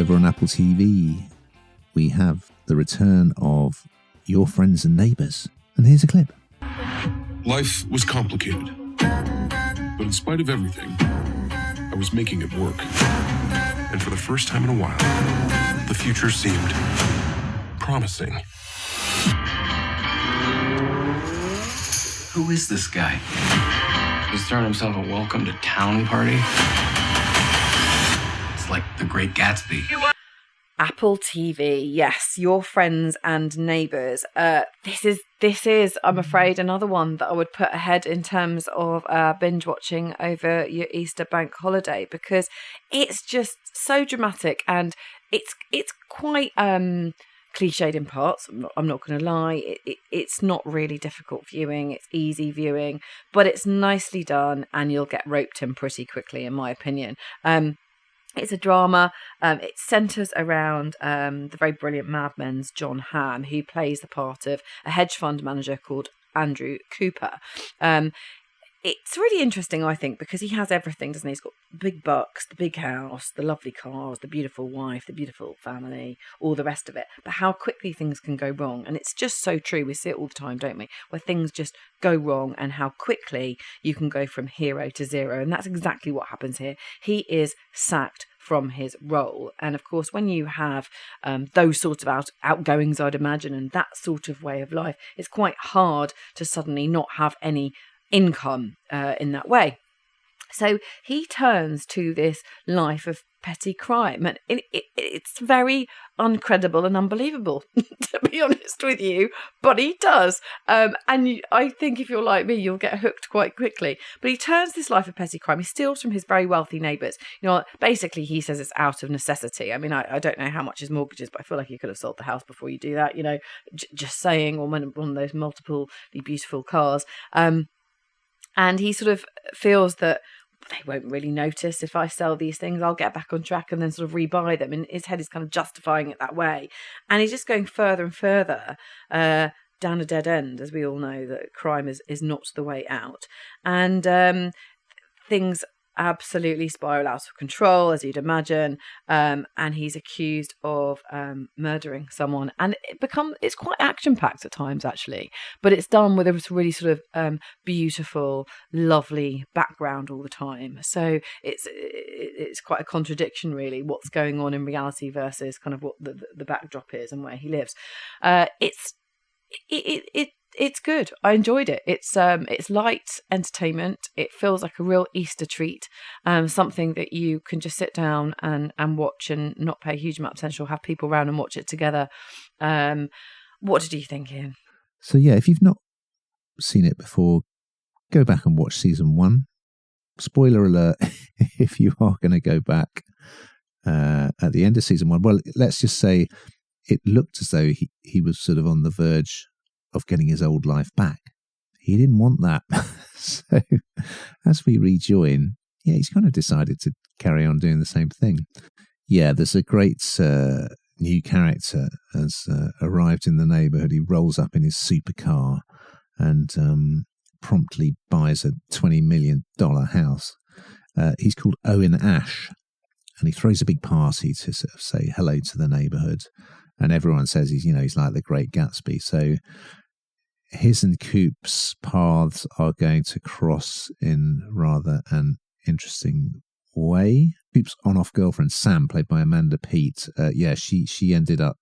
over on Apple TV, we have the return of Your Friends and Neighbours. And here's a clip. Life was complicated, but in spite of everything, I was making it work. And for the first time in a while, the future seemed promising. Who is this guy? He's throwing himself a welcome to town party. It's like the Great Gatsby. Apple TV, yes, Your Friends and Neighbours. This is, I'm afraid, another one that I would put ahead in terms of binge watching over your Easter bank holiday, because it's just so dramatic and it's quite cliched in parts. I'm not going to lie. It's not really difficult viewing. It's easy viewing, but it's nicely done, and you'll get roped in pretty quickly, in my opinion. It's a drama. It centres around the very brilliant Mad Men's Jon Hamm, who plays the part of a hedge fund manager called Andrew Cooper. It's really interesting, I think, because he has everything, doesn't he? He's got the big bucks, the big house, the lovely cars, the beautiful wife, the beautiful family, all the rest of it. But how quickly things can go wrong. And it's just so true. We see it all the time, don't we? Where things just go wrong and how quickly you can go from hero to zero. And that's exactly what happens here. He is sacked from his role. And of course, when you have those sorts of outgoings, I'd imagine, and that sort of way of life, it's quite hard to suddenly not have any income in that way. So he turns to this life of petty crime, and it's very uncredible and unbelievable, to be honest with you, but he does. I think if you're like me, you'll get hooked quite quickly. But he turns this life of petty crime. He steals from his very wealthy neighbours. You know, basically he says it's out of necessity. I mean, I don't know how much his mortgage is, but I feel like you could have sold the house before you do that, you know, just saying, or one of those multiply beautiful cars. And he sort of feels that they won't really notice if I sell these things. I'll get back on track and then sort of rebuy them. And his head is kind of justifying it that way. And he's just going further and further down a dead end, as we all know that crime is not the way out. And things absolutely spiral out of control, as you'd imagine, and he's accused of murdering someone, and it's quite action-packed at times, actually, but it's done with a really sort of beautiful, lovely background all the time. So it's quite a contradiction, really, what's going on in reality versus kind of what the backdrop is and where he lives. It's good. I enjoyed it. It's light entertainment. It feels like a real Easter treat, something that you can just sit down and watch and not pay a huge amount of attention, or have people around and watch it together. What did you think, Ian? So yeah, if you've not seen it before, go back and watch season 1. Spoiler alert, if you are going to go back at the end of season 1, well, let's just say it looked as though he was sort of on the verge of getting his old life back. He didn't want that. So as we rejoin, he's kind of decided to carry on doing the same thing. Yeah, there's a great new character has arrived in the neighbourhood. He rolls up in his supercar and promptly buys a $20 million house. He's called Owen Ash, and he throws a big party to sort of say hello to the neighbourhood. And everyone says he's like the Great Gatsby. So his and Coop's paths are going to cross in rather an interesting way. Coop's on-off girlfriend, Sam, played by Amanda Peet, she ended up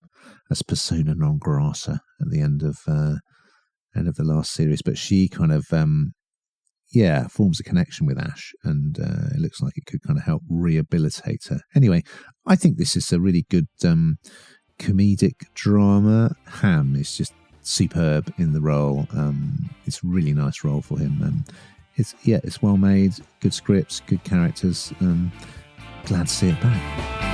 as persona non grata at the end of the last series. But she kind of, forms a connection with Ash, and it looks like it could kind of help rehabilitate her. Anyway, I think this is a really good comedic drama. Hamm is just superb in the role. It's a really nice role for him. It's well made, good scripts, good characters. Glad to see it back.